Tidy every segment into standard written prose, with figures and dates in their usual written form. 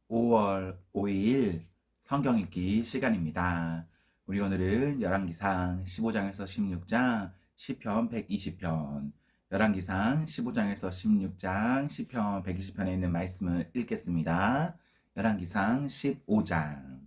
5월 5일 성경 읽기 시간입니다. 우리 오늘은 열왕기상 15장에서 16장, 시편 120편, 열왕기상 15장에서 16장, 시편 120편에 있는 말씀을 읽겠습니다. 열왕기상 15장.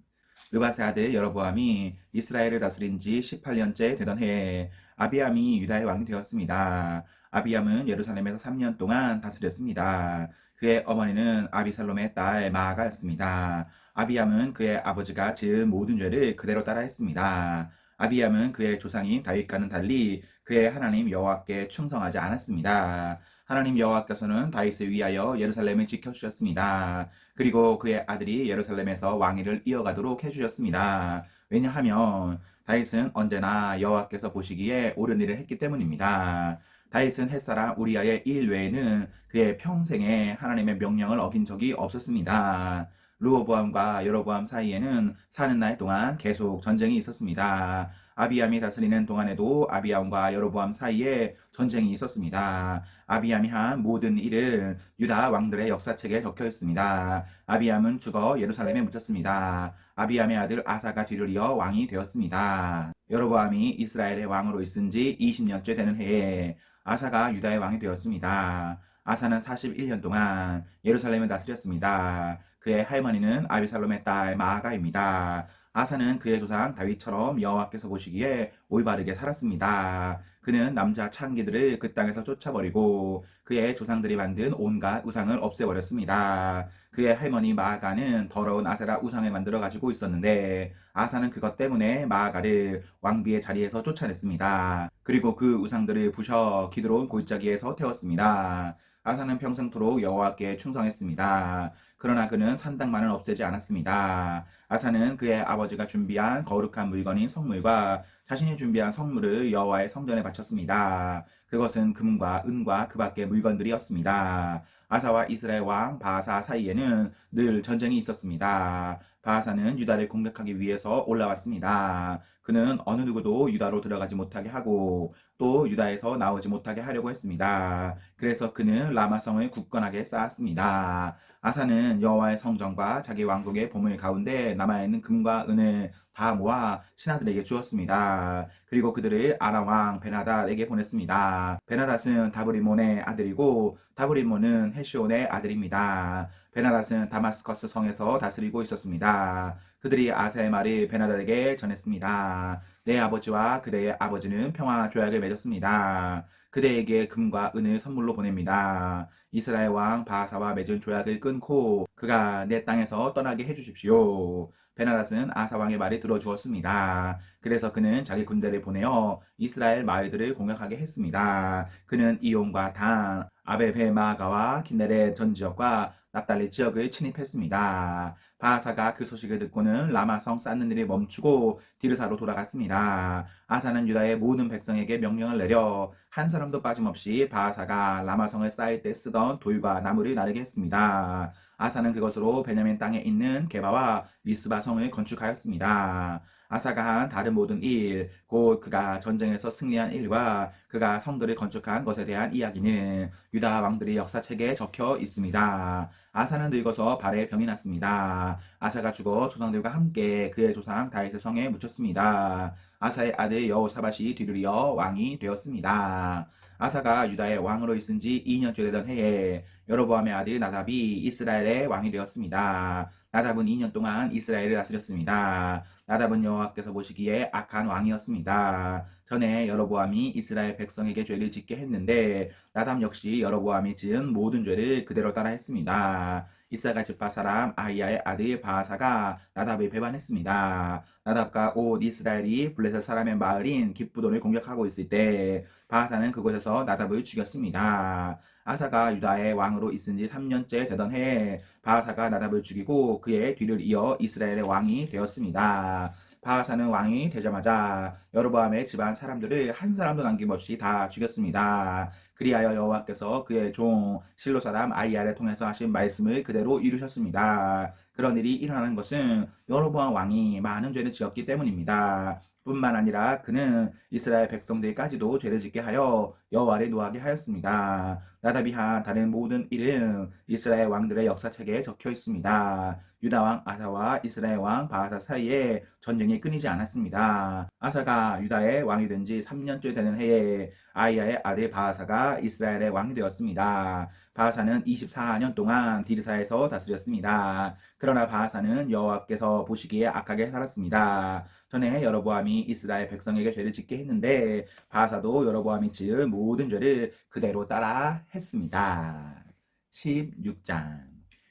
느바세 아들 여로보암이 이스라엘을 다스린 지 18년째 되던 해에 아비암이 유다의 왕이 되었습니다. 아비암은 예루살렘에서 3년 동안 다스렸습니다. 그의 어머니는 아비살롬의 딸 마아가였습니다. 아비암은 그의 아버지가 지은 모든 죄를 그대로 따라했습니다. 아비암은 그의 조상인 다윗과는 달리 그의 하나님 여호와께 충성하지 않았습니다. 하나님 여호와께서는 다윗을 위하여 예루살렘을 지켜주셨습니다. 그리고 그의 아들이 예루살렘에서 왕위를 이어가도록 해주셨습니다. 왜냐하면 다윗은 언제나 여호와께서 보시기에 옳은 일을 했기 때문입니다. 다윗은 햇사람 우리아의 일 외에는 그의 평생에 하나님의 명령을 어긴 적이 없었습니다. 르호보암과 여로보암 사이에는 사는 날 동안 계속 전쟁이 있었습니다. 아비암이 다스리는 동안에도 아비암과 여로보암 사이에 전쟁이 있었습니다. 아비암이 한 모든 일은 유다 왕들의 역사책에 적혀 있습니다. 아비암은 죽어 예루살렘에 묻혔습니다. 아비암의 아들 아사가 뒤를 이어 왕이 되었습니다. 여로보암이 이스라엘의 왕으로 있은 지 20년째 되는 해에 아사가 유다의 왕이 되었습니다. 아사는 41년 동안 예루살렘을 다스렸습니다. 그의 할머니는 아비살롬의 딸 마아가입니다. 아사는 그의 조상 다윗처럼 여호와께서 보시기에 올바르게 살았습니다. 그는 남자 창기들을 그 땅에서 쫓아버리고 그의 조상들이 만든 온갖 우상을 없애버렸습니다. 그의 할머니 마아가는 더러운 아세라 우상을 만들어 가지고 있었는데 아사는 그것 때문에 마아가를 왕비의 자리에서 쫓아냈습니다. 그리고 그 우상들을 부셔 기드론 골짜기에서 태웠습니다. 아사는 평생토록 여호와께 충성했습니다. 그러나 그는 산당만은 없애지 않았습니다. 아사는 그의 아버지가 준비한 거룩한 물건인 성물과 자신이 준비한 성물을 여호와의 성전에 바쳤습니다. 그것은 금과 은과 그 밖의 물건들이었습니다. 아사와 이스라엘 왕 바하사 사이에는 늘 전쟁이 있었습니다. 바하사는 유다를 공격하기 위해서 올라왔습니다. 그는 어느 누구도 유다로 들어가지 못하게 하고 또 유다에서 나오지 못하게 하려고 했습니다. 그래서 그는 라마성을 굳건하게 쌓았습니다. 아사는 여호와의 성전과 자기 왕국의 보물 가운데 남아있는 금과 은을 다 모아 신하들에게 주었습니다. 그리고 그들을 아람 왕 베나닷에게 보냈습니다. 베나닷은 다브리몬의 아들이고 다브리몬은 헤시온의 아들입니다. 베나닷은 다마스커스 성에서 다스리고 있었습니다. 그들이 아사의 말을 베나닷에게 전했습니다. 내 아버지와 그대의 아버지는 평화 조약을 맺었습니다. 그대에게 금과 은을 선물로 보냅니다. 이스라엘 왕 바하사와 맺은 조약을 끊고 그가 내 땅에서 떠나게 해주십시오. 베나닷은 아사 왕의 말을 들어주었습니다. 그래서 그는 자기 군대를 보내어 이스라엘 마을들을 공격하게 했습니다. 그는 이온과 단, 아벨베마가와 킨네렛 전 지역과 납달리 지역을 침입했습니다. 바하사가 그 소식을 듣고는 라마성 쌓는 일을 멈추고 디르사로 돌아갔습니다. 아사는 유다의 모든 백성에게 명령을 내려 한 사람도 빠짐없이 바하사가 라마성을 쌓을 때 쓰던 돌과 나무를 나르게 했습니다. 아사는 그것으로 베냐민 땅에 있는 게바와 미스바 성을 건축하였습니다. 아사가 한 다른 모든 일, 곧 그가 전쟁에서 승리한 일과 그가 성들을 건축한 것에 대한 이야기는 유다 왕들의 역사책에 적혀 있습니다. 아사는 늙어서 발에 병이 났습니다. 아사가 죽어 조상들과 함께 그의 조상 다윗의 성에 묻혔습니다. 아사의 아들 여호사밧이 뒤를 이어 왕이 되었습니다. 아사가 유다의 왕으로 있은 지 2년째 되던 해에 여로보암의 아들 나답이 이스라엘의 왕이 되었습니다. 나답은 2년 동안 이스라엘을 다스렸습니다. 나답은 여호와께서 보시기에 악한 왕이었습니다. 전에 여로보암이 이스라엘 백성에게 죄를 짓게 했는데 나답 역시 여로보암이 지은 모든 죄를 그대로 따라했습니다. 이사가 지파 사람 아히야의 아들 바하사가 나답을 배반했습니다. 나답과 온 이스라엘이 블레셋 사람의 마을인 기브돈을 공격하고 있을 때 바하사는 그곳에서 나답을 죽였습니다. 아사가 유다의 왕으로 있은 지 3년째 되던 해에 바하사가 나답을 죽이고 그의 뒤를 이어 이스라엘의 왕이 되었습니다. 바하사는 왕이 되자마자 여로보암의 집안 사람들을 한 사람도 남김없이 다 죽였습니다. 그리하여 여호와께서 그의 종 실로 사람 아히야를 통해서 하신 말씀을 그대로 이루셨습니다. 그런 일이 일어나는 것은 여로보암 왕이 많은 죄를 지었기 때문입니다. 뿐만 아니라 그는 이스라엘 백성들까지도 죄를 짓게 하여 여호와를 노하게 하였습니다. 나답이 한 다른 모든 일은 이스라엘 왕들의 역사책에 적혀 있습니다. 유다 왕 아사와 이스라엘 왕 바하사 사이에 전쟁이 끊이지 않았습니다. 아사가 유다의 왕이 된 지 3년째 되는 해에 아히야의 아들 바하사가 이스라엘의 왕이 되었습니다. 바하사는 24년 동안 디르사에서 다스렸습니다. 그러나 바하사는 여호와께서 보시기에 악하게 살았습니다. 전에 여로보암이 이스라엘 백성에게 죄를 짓게 했는데 바하사도 여로보암이 지은 모든 죄를 그대로 따라 했습니다. 16장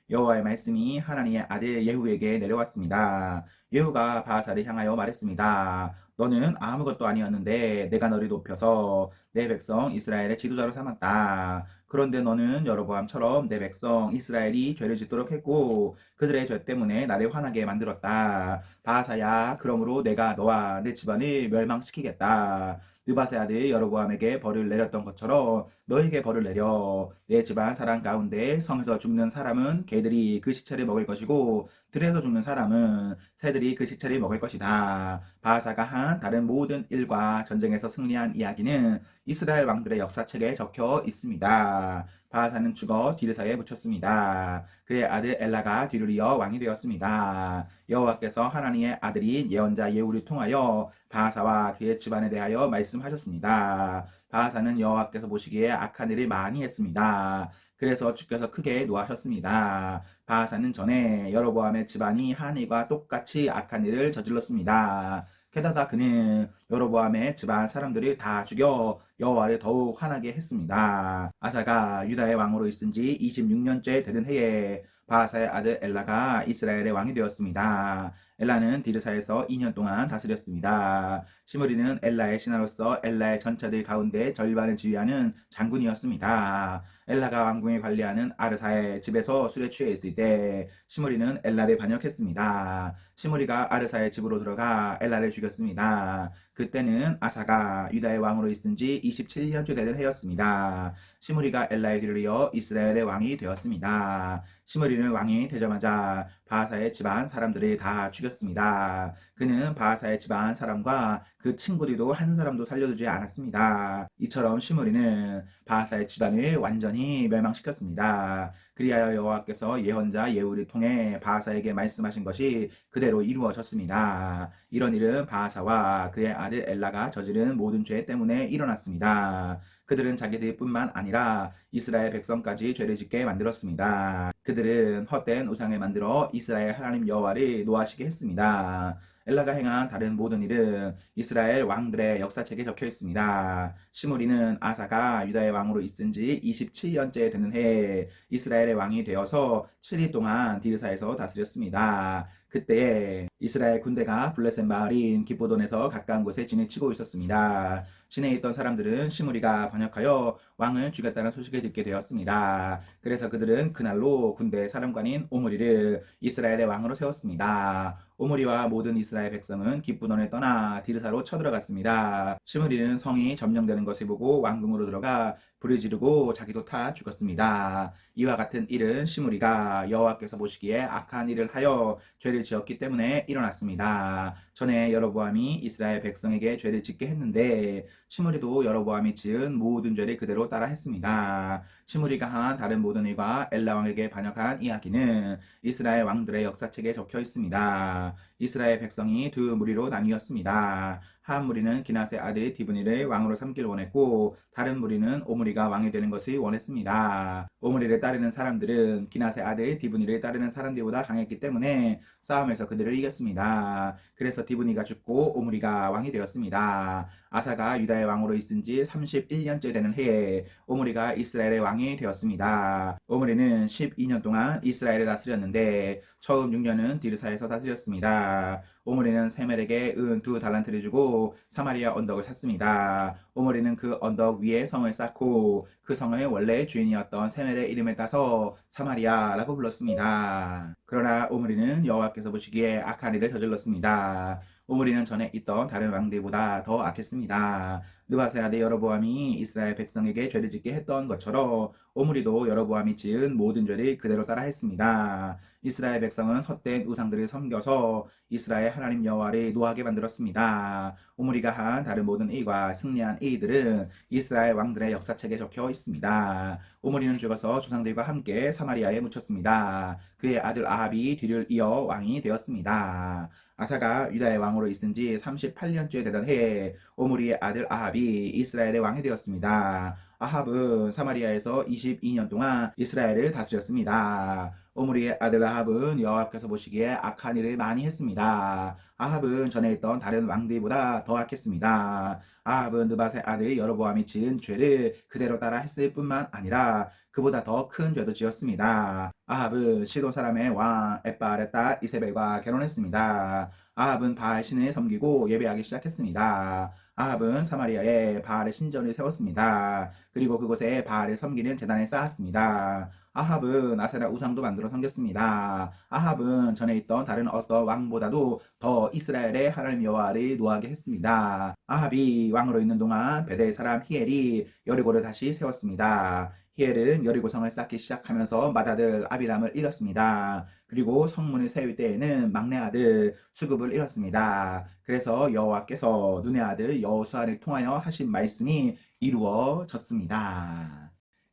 여호와의 말씀이 하나님의 아들 예후에게 내려왔습니다. 예후가 바하사를 향하여 말했습니다. 너는 아무것도 아니었는데 내가 너를 높여서 내 백성 이스라엘의 지도자로 삼았다. 그런데 너는 여로보암처럼 내 백성 이스라엘이 죄를 짓도록 했고 그들의 죄 때문에 나를 화나게 만들었다. 바하사야, 그러므로 내가 너와 내 집안을 멸망시키겠다. 느밧의 아들 여로보암에게 벌을 내렸던 것처럼 너에게 벌을 내려. 내 집안 사람 가운데 성에서 죽는 사람은 개들이 그 시체를 먹을 것이고 들에서 죽는 사람은 새들이 그 시체를 먹을 것이다. 바하사가 한 다른 모든 일과 전쟁에서 승리한 이야기는 이스라엘 왕들의 역사책에 적혀 있습니다. 바하사는 죽어 디르사에 묻혔습니다. 그의 아들 엘라가 뒤를 이어 왕이 되었습니다. 여호와께서 하나님의 아들인 예언자 예후를 통하여 바하사와 그의 집안에 대하여 말씀하셨습니다. 바하사는 여호와께서 보시기에 악한 일을 많이 했습니다. 그래서 주께서 크게 노하셨습니다. 바하사는 전에 여로보암의 집안이 한 일과 똑같이 악한 일을 저질렀습니다. 게다가 그는 여로보암의 집안 사람들을 다 죽여 여호와를 더욱 화나게 했습니다. 아사가 유다의 왕으로 있은 지 26년째 되는 해에 바하사의 아들 엘라가 이스라엘의 왕이 되었습니다. 엘라는 디르사에서 2년 동안 다스렸습니다. 시므리는 엘라의 신하로서 엘라의 전차들 가운데 절반을 지휘하는 장군이었습니다. 엘라가 왕궁을 관리하는 아르사의 집에서 술에 취해 있을 때 시므리는 엘라를 반역했습니다. 시므리가 아르사의 집으로 들어가 엘라를 죽였습니다. 그때는 아사가 유다의 왕으로 있은 지 27년째 되는 해였습니다. 시므리가 엘라의 뒤를 이어 이스라엘의 왕이 되었습니다. 시므리는 왕이 되자마자 바하사의 집안 사람들을 다 죽였습니다. 그는 바하사의 집안 사람과 그 친구들도 한 사람도 살려두지 않았습니다. 이처럼 시므리는 바하사의 집안을 완전히 멸망시켰습니다. 그리하여 여호와께서 예언자 예후를 통해 바하사에게 말씀하신 것이 그대로 이루어졌습니다. 이런 일은 바하사와 그의 아들 엘라가 저지른 모든 죄 때문에 일어났습니다. 그들은 자기들뿐만 아니라 이스라엘 백성까지 죄를 짓게 만들었습니다. 그들은 헛된 우상을 만들어 이스라엘 하나님 여호와를 노하시게 했습니다. 엘라가 행한 다른 모든 일은 이스라엘 왕들의 역사책에 적혀 있습니다. 시므리는 아사가 유다의 왕으로 있은 지 27년째 되는 해에 이스라엘의 왕이 되어서 7일 동안 디르사에서 다스렸습니다. 그때에 이스라엘 군대가 블레셋 마을인 기브돈에서 가까운 곳에 진을 치고 있었습니다. 진에 있던 사람들은 시므리가 번역하여 왕을 죽였다는 소식을 듣게 되었습니다. 그래서 그들은 그날로 군대 사령관인 오므리를 이스라엘의 왕으로 세웠습니다. 오므리와 모든 이스라엘 백성은 기브돈을 떠나 디르사로 쳐들어갔습니다. 시므리는 성이 점령되는 것을 보고 왕궁으로 들어가 불을 지르고 자기도 타 죽었습니다. 이와 같은 일은 시므리가 여호와께서 보시기에 악한 일을 하여 죄를 지었기 때문에 일어났습니다. 전에 여로보암이 이스라엘 백성에게 죄를 짓게 했는데 시므리도 여로보암이 지은 모든 죄를 그대로 따라 했습니다. 시므리가 한 다른 모든 일과 엘라 왕에게 반역한 이야기는 이스라엘 왕들의 역사책에 적혀 있습니다. 이스라엘 백성이 두 무리로 나뉘었습니다. 한 무리는 기낫의 아들 디브니를 왕으로 삼기를 원했고 다른 무리는 오므리가 왕이 되는 것을 원했습니다. 오므리를 따르는 사람들은 기낫의 아들 디브니를 따르는 사람들보다 강했기 때문에 싸움에서 그들을 이겼습니다. 그래서 디브니가 죽고 오므리가 왕이 되었습니다. 아사가 유다의 왕으로 있은 지 31년째 되는 해에 오므리가 이스라엘의 왕이 되었습니다. 오므리는 12년 동안 이스라엘을 다스렸는데 처음 6년은 디르사에서 다스렸습니다. 오므리는 세멜에게 은 2달란트를 주고 사마리아 언덕을 샀습니다. 오므리는 그 언덕 위에 성을 쌓고 그 성의 원래 주인이었던 세멜의 이름을 따서 사마리아라고 불렀습니다. 그러나 오므리는 여호와께서 보시기에 악한 일을 저질렀습니다. 오므리는 전에 있던 다른 왕들보다 더 악했습니다. 느바세 아들 여로보암이 이스라엘 백성에게 죄를 짓게 했던 것처럼 오므리도 여로보암이 지은 모든 죄를 그대로 따라 했습니다. 이스라엘 백성은 헛된 우상들을 섬겨서 이스라엘 하나님 여호와를 노하게 만들었습니다. 오므리가 한 다른 모든 일과 승리한 일들은 이스라엘 왕들의 역사책에 적혀 있습니다. 오므리는 죽어서 조상들과 함께 사마리아에 묻혔습니다. 그의 아들 아합이 뒤를 이어 왕이 되었습니다. 아사가 유다의 왕으로 있은 지 38년째 되던 해에 오므리의 아들 아합이 이스라엘의 왕이 되었습니다. 아합은 사마리아에서 22년 동안 이스라엘을 다스렸습니다. 오므리의 아들 아합은 여호와께서 보시기에 악한 일을 많이 했습니다. 아합은 전에 있던 다른 왕들보다 더 악했습니다. 아합은 느밧의 아들 여로보암이 지은 죄를 그대로 따라 했을 뿐만 아니라 그보다 더 큰 죄도 지었습니다. 아합은 시돈 사람의 왕 엣바알의 딸 이세벨과 결혼했습니다. 아합은 바알 신을 섬기고 예배하기 시작했습니다. 아합은 사마리아에 바알의 신전을 세웠습니다. 그리고 그곳에 바알을 섬기는 제단을 쌓았습니다. 아합은 아세라 우상도 만들어 섬겼습니다. 아합은 전에 있던 다른 어떤 왕보다도 더 이스라엘의 하나님 여호와를 노하게 했습니다. 아합이 왕으로 있는 동안 베델 사람 히엘이 여리고를 다시 세웠습니다. 히엘은 여리고성을 쌓기 시작하면서 맏아들 아비람을 잃었습니다. 그리고 성문을 세울 때에는 막내 아들 수급을 잃었습니다. 그래서 여호와께서 눈의 아들 여호수아를 통하여 하신 말씀이 이루어졌습니다.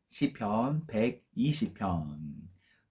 시편 120편.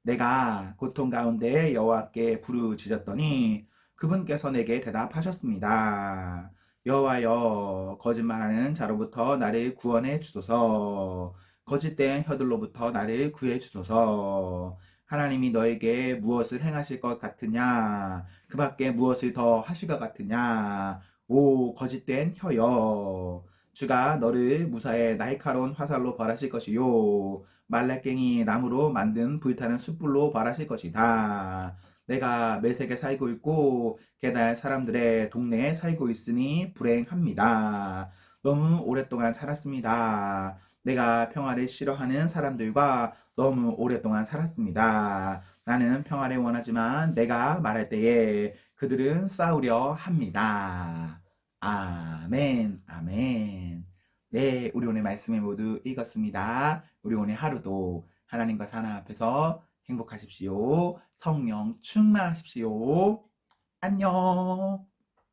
내가 고통 가운데 여호와께 부르짖었더니 그분께서 내게 대답하셨습니다. 여호와여, 거짓말하는 자로부터 나를 구원해 주소서. 거짓된 혀들로부터 나를 구해 주소서. 하나님이 너에게 무엇을 행하실 것 같으냐? 그 밖에 무엇을 더 하실 것 같으냐? 오, 거짓된 혀여. 주가 너를 무사히 날카로운 화살로 벌하실 것이요 말라깽이 나무로 만든 불타는 숯불로 벌하실 것이다. 내가 메색에 살고 있고 게달 사람들의 동네에 살고 있으니 불행합니다. 너무 오랫동안 살았습니다. 내가 평화를 싫어하는 사람들과 너무 오랫동안 살았습니다. 나는 평화를 원하지만 내가 말할 때에 그들은 싸우려 합니다. 아멘, 아멘. 네, 우리 오늘 말씀을 모두 읽었습니다. 우리 오늘 하루도 하나님과 사랑 앞에서 행복하십시오. 성령 충만하십시오. 안녕.